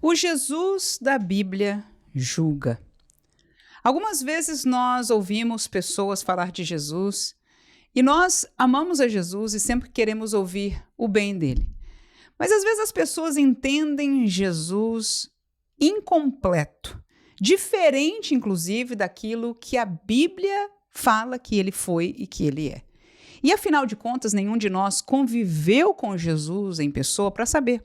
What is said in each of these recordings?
O Jesus da Bíblia julga. Algumas vezes nós ouvimos pessoas falar de Jesus e nós amamos a Jesus e sempre queremos ouvir o bem dele. Mas às vezes as pessoas entendem Jesus incompleto, diferente inclusive daquilo que a Bíblia fala que ele foi e que ele é. E afinal de contas, nenhum de nós conviveu com Jesus em pessoa para saber.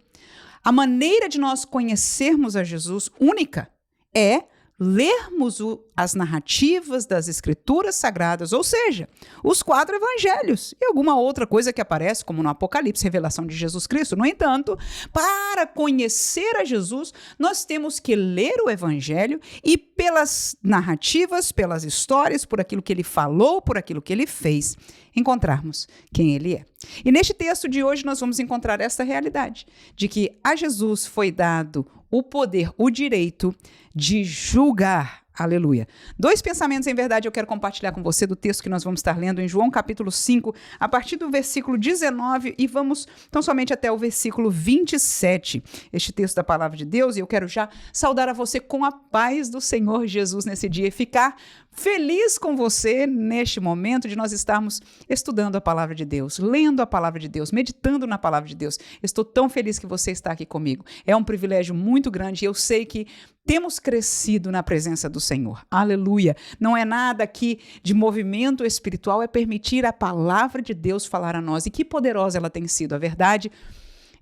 A maneira de nós conhecermos a Jesus única é lermos as narrativas das Escrituras Sagradas, ou seja, os 4 evangelhos e alguma outra coisa que aparece, como no Apocalipse, revelação de Jesus Cristo. No entanto, para conhecer a Jesus, nós temos que ler o evangelho e pelas narrativas, pelas histórias, por aquilo que ele falou, por aquilo que ele fez, encontrarmos quem ele é. E neste texto de hoje nós vamos encontrar essa realidade, de que a Jesus foi dado o poder, o direito de julgar. Aleluia. 2 pensamentos, em verdade, eu quero compartilhar com você do texto que nós vamos estar lendo em João capítulo 5, a partir do versículo 19 e vamos tão somente até o versículo 27. Este texto da palavra de Deus, e eu quero já saudar a você com a paz do Senhor Jesus nesse dia e ficar feliz com você neste momento de nós estarmos estudando a palavra de Deus, lendo a palavra de Deus, meditando na palavra de Deus. Estou tão feliz que você está aqui comigo. É um privilégio muito grande e eu sei que temos crescido na presença do Senhor. Aleluia. Não é nada aqui de movimento espiritual, é permitir a palavra de Deus falar a nós. E que poderosa ela tem sido. A verdade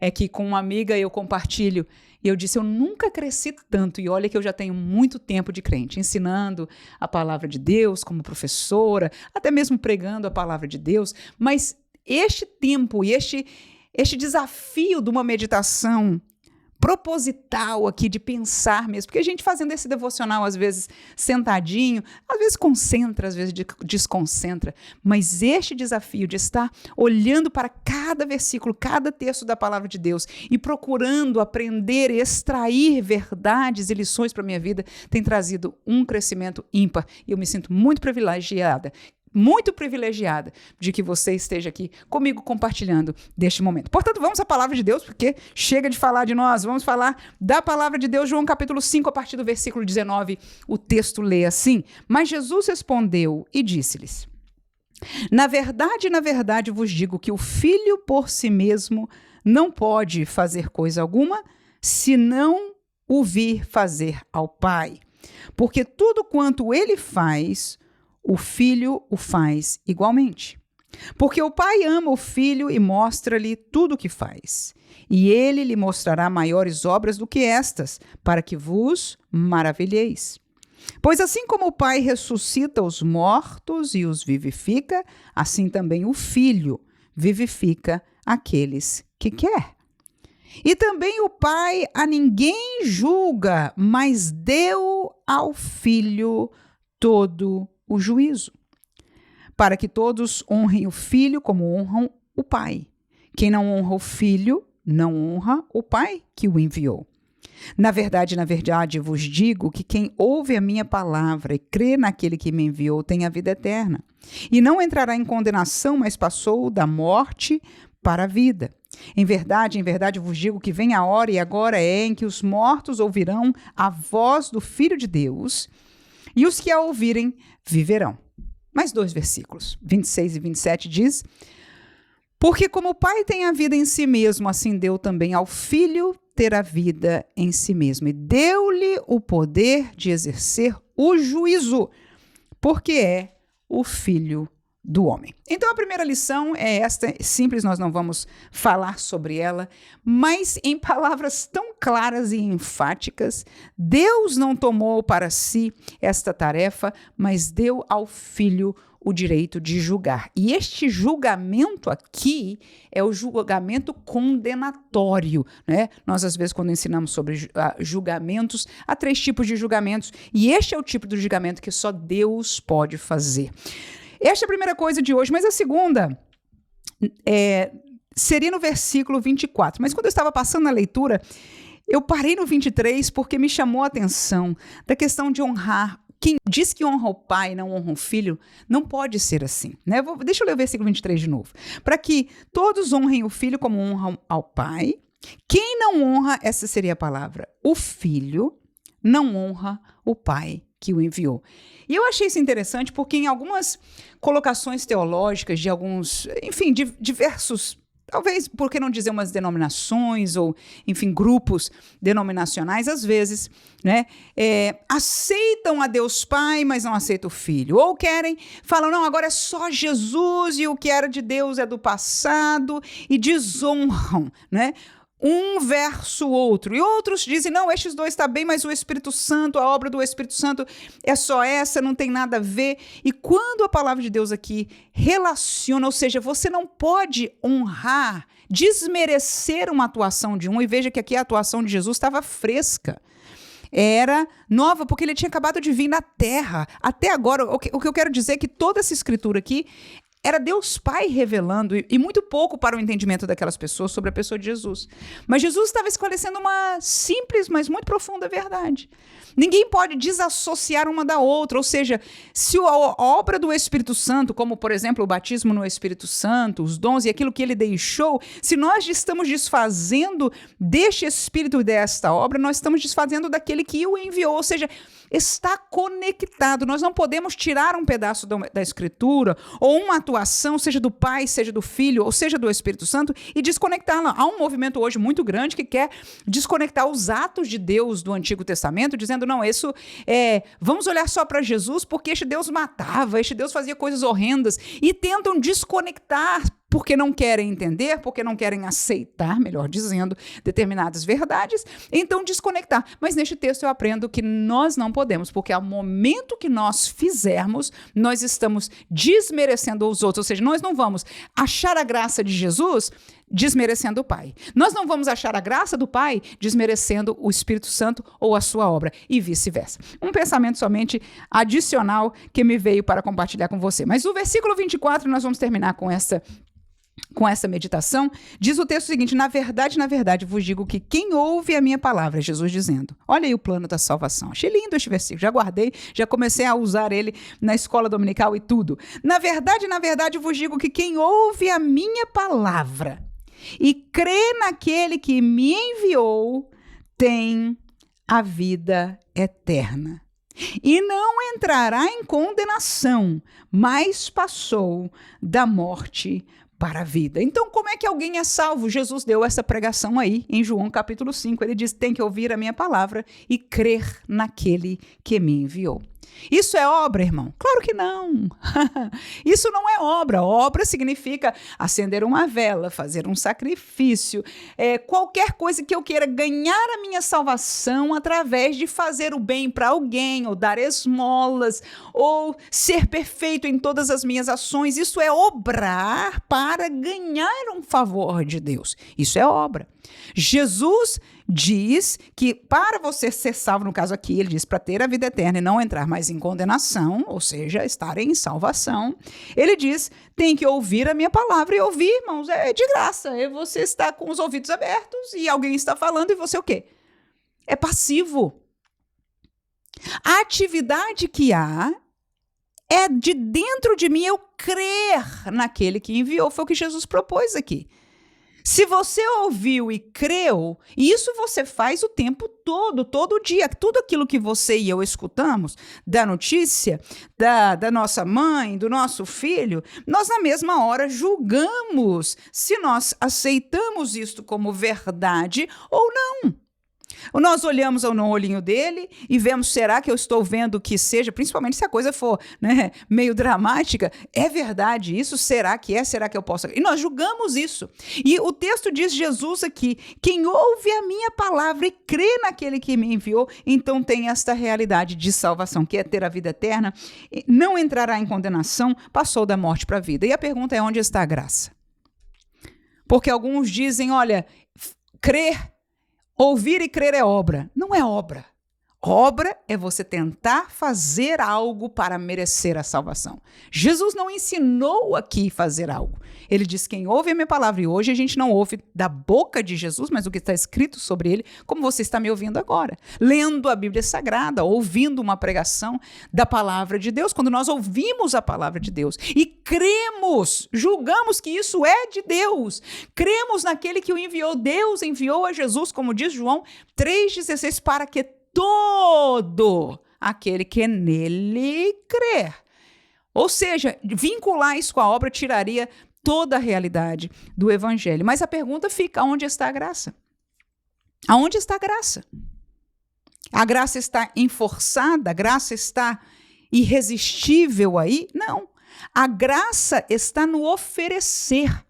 é que com uma amiga eu compartilho e eu disse, eu nunca cresci tanto, e olha que eu já tenho muito tempo de crente, ensinando a palavra de Deus como professora, até mesmo pregando a palavra de Deus, mas este tempo e este desafio de uma meditação proposital aqui, de pensar mesmo, porque a gente fazendo esse devocional, às vezes sentadinho, às vezes concentra, às vezes desconcentra, mas este desafio de estar olhando para cada versículo, cada texto da palavra de Deus e procurando aprender e extrair verdades e lições para a minha vida, tem trazido um crescimento ímpar e eu me sinto muito privilegiada de que você esteja aqui comigo compartilhando deste momento. Portanto, vamos à palavra de Deus, porque chega de falar de nós, vamos falar da palavra de Deus. João capítulo 5, a partir do versículo 19, o texto lê assim: Mas Jesus respondeu e disse-lhes: na verdade vos digo que o Filho por si mesmo não pode fazer coisa alguma, se não o vir fazer ao Pai. Porque tudo quanto ele faz, o Filho o faz igualmente. Porque o Pai ama o Filho e mostra-lhe tudo o que faz. E ele lhe mostrará maiores obras do que estas, para que vos maravilheis. Pois assim como o Pai ressuscita os mortos e os vivifica, assim também o Filho vivifica aqueles que quer. E também o Pai a ninguém julga, mas deu ao Filho todo o juízo, para que todos honrem o Filho como honram o Pai. Quem não honra o Filho, não honra o Pai que o enviou. Na verdade, vos digo que quem ouve a minha palavra e crê naquele que me enviou tem a vida eterna, e não entrará em condenação, mas passou da morte para a vida. Em verdade vos digo que vem a hora, e agora é, em que os mortos ouvirão a voz do Filho de Deus, e os que a ouvirem viverão. Mais 2 versículos, 26 e 27 diz: Porque como o Pai tem a vida em si mesmo, assim deu também ao Filho ter a vida em si mesmo. E deu-lhe o poder de exercer o juízo, porque é o Filho do homem. Então a primeira lição é esta, simples, nós não vamos falar sobre ela, mas em palavras tão claras e enfáticas, Deus não tomou para si esta tarefa, mas deu ao Filho o direito de julgar. E este julgamento aqui é o julgamento condenatório, né? Nós, às vezes, quando ensinamos sobre julgamentos, há 3 tipos de julgamentos, e este é o tipo de julgamento que só Deus pode fazer. Esta é a primeira coisa de hoje, mas a segunda seria no versículo 24. Mas quando eu estava passando a leitura, eu parei no 23 porque me chamou a atenção da questão de honrar. Quem diz que honra o pai e não honra o filho, não pode ser assim, né? Deixa eu ler o versículo 23 de novo. Para que todos honrem o filho como honram ao pai, Quem não honra, essa seria a palavra, o filho, não honra o pai que o enviou. E eu achei isso interessante porque em algumas colocações teológicas de alguns, enfim, de diversos, talvez, por que não dizer umas denominações ou, enfim, grupos denominacionais, às vezes, né, aceitam a Deus Pai, mas não aceitam o Filho. Ou falam, não, agora é só Jesus e o que era de Deus é do passado, e desonram, né? Um verso outro. E outros dizem, não, estes dois está bem, mas o Espírito Santo, a obra do Espírito Santo é só essa, não tem nada a ver. E quando a palavra de Deus aqui relaciona, ou seja, você não pode honrar, desmerecer uma atuação de um, e veja que aqui a atuação de Jesus estava fresca. Era nova, porque ele tinha acabado de vir na terra. Até agora, o que eu quero dizer é que toda essa escritura aqui era Deus Pai revelando, e muito pouco para o entendimento daquelas pessoas sobre a pessoa de Jesus. Mas Jesus estava esclarecendo uma simples, mas muito profunda verdade. Ninguém pode desassociar uma da outra, ou seja, se a obra do Espírito Santo, como por exemplo o batismo no Espírito Santo, os dons e aquilo que ele deixou, se nós estamos desfazendo deste Espírito e desta obra, nós estamos desfazendo daquele que o enviou, ou seja, está conectado. Nós não podemos tirar um pedaço da Escritura ou uma atuação, seja do Pai, seja do Filho, ou seja do Espírito Santo, e desconectá-la. Há um movimento hoje muito grande que quer desconectar os atos de Deus do Antigo Testamento, dizendo, não, isso vamos olhar só para Jesus, porque este Deus matava, este Deus fazia coisas horrendas, e tentam desconectar porque não querem entender, porque não querem aceitar, melhor dizendo, determinadas verdades, então desconectar. Mas neste texto eu aprendo que nós não podemos, porque ao momento que nós fizermos, nós estamos desmerecendo os outros, ou seja, nós não vamos achar a graça de Jesus desmerecendo o Pai. Nós não vamos achar a graça do Pai desmerecendo o Espírito Santo ou a sua obra, e vice-versa. Um pensamento somente adicional que me veio para compartilhar com você. Mas o versículo 24, nós vamos terminar com essa meditação, diz o texto seguinte, na verdade, vos digo que quem ouve a minha palavra, Jesus dizendo, olha aí o plano da salvação, achei lindo este versículo, já guardei, já comecei a usar ele na escola dominical e tudo. Na verdade, vos digo que quem ouve a minha palavra e crê naquele que me enviou, tem a vida eterna. E não entrará em condenação, mas passou da morte para a vida. Então, como é que alguém é salvo? Jesus deu essa pregação aí, em João capítulo 5. Ele diz, tem que ouvir a minha palavra e crer naquele que me enviou. Isso é obra, irmão? Claro que não. Isso não é obra. Obra significa acender uma vela, fazer um sacrifício, qualquer coisa que eu queira ganhar a minha salvação através de fazer o bem para alguém, ou dar esmolas, ou ser perfeito em todas as minhas ações. Isso é obrar para ganhar um favor de Deus. Isso é obra. Jesus diz que para você ser salvo, no caso aqui, ele diz para ter a vida eterna e não entrar mais em condenação, ou seja, estar em salvação, ele diz, tem que ouvir a minha palavra, e ouvir, irmãos, é de graça, você está com os ouvidos abertos e alguém está falando e você o quê? É passivo. A atividade que há é de dentro de mim eu crer naquele que enviou, foi o que Jesus propôs aqui. Se você ouviu e creu, e isso você faz o tempo todo dia, tudo aquilo que você e eu escutamos, da notícia, da nossa mãe, do nosso filho, nós na mesma hora julgamos se nós aceitamos isto como verdade ou não. Nós olhamos no olhinho dele e vemos, será que eu estou vendo que seja, principalmente se a coisa for, né, meio dramática, é verdade isso? Será que é? Será que eu posso? E nós julgamos isso. E o texto diz, Jesus aqui, quem ouve a minha palavra e crê naquele que me enviou, então tem esta realidade de salvação, que é ter a vida eterna, não entrará em condenação, passou da morte para a vida. E a pergunta é, onde está a graça? Porque alguns dizem, olha, ouvir e crer é obra. Não é obra. Obra é você tentar fazer algo para merecer a salvação. Jesus não ensinou aqui fazer algo. Ele diz: quem ouve a minha palavra, e hoje a gente não ouve da boca de Jesus, mas o que está escrito sobre ele, como você está me ouvindo agora, lendo a Bíblia Sagrada, ouvindo uma pregação da palavra de Deus. Quando nós ouvimos a palavra de Deus e cremos, julgamos que isso é de Deus, cremos naquele que o enviou, Deus enviou a Jesus, como diz João 3,16, para que todo aquele que nele crer. Ou seja, vincular isso com a obra tiraria toda a realidade do evangelho. Mas a pergunta fica: onde está a graça? Aonde está a graça? A graça está enforçada? A graça está irresistível aí? Não. A graça está no oferecer.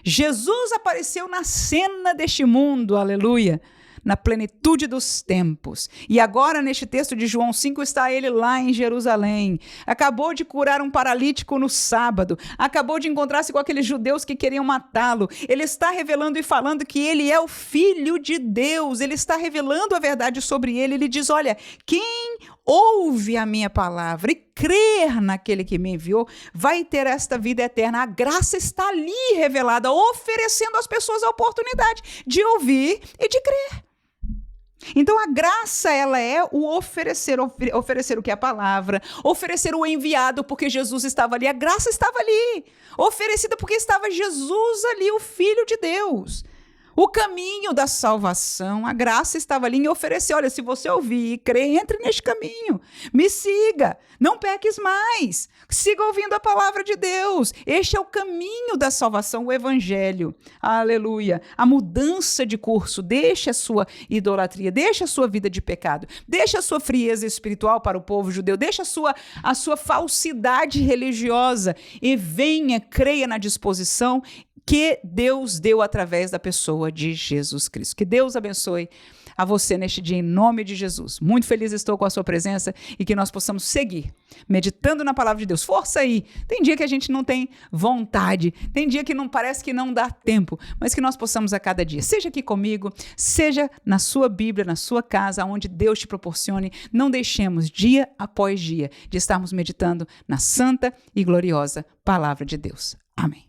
Jesus apareceu na cena deste mundo, aleluia, na plenitude dos tempos. E agora, neste texto de João 5, está ele lá em Jerusalém. Acabou de curar um paralítico no sábado. Acabou de encontrar-se com aqueles judeus que queriam matá-lo. Ele está revelando e falando que ele é o Filho de Deus. Ele está revelando a verdade sobre ele. Ele diz: olha, quem ouve a minha palavra e crer naquele que me enviou, vai ter esta vida eterna. A graça está ali revelada, oferecendo às pessoas a oportunidade de ouvir e de crer. Então a graça, ela é o oferecer o que é a palavra, oferecer o enviado porque Jesus estava ali, a graça estava ali, oferecida porque estava Jesus ali, o Filho de Deus. O caminho da salvação, a graça estava ali em oferecer: olha, se você ouvir e crer, entre neste caminho, me siga, não peques mais, siga ouvindo a palavra de Deus. Este é o caminho da salvação, o evangelho, aleluia, a mudança de curso. Deixa a sua idolatria, deixa a sua vida de pecado, deixa a sua frieza espiritual para o povo judeu, deixa a sua falsidade religiosa e venha, creia na disposição que Deus deu através da pessoa de Jesus Cristo. Que Deus abençoe a você neste dia, em nome de Jesus. Muito feliz estou com a sua presença e que nós possamos seguir meditando na palavra de Deus. Força aí! Tem dia que a gente não tem vontade, tem dia que não parece que não dá tempo, mas que nós possamos a cada dia, seja aqui comigo, seja na sua Bíblia, na sua casa, onde Deus te proporcione, não deixemos dia após dia de estarmos meditando na santa e gloriosa palavra de Deus. Amém.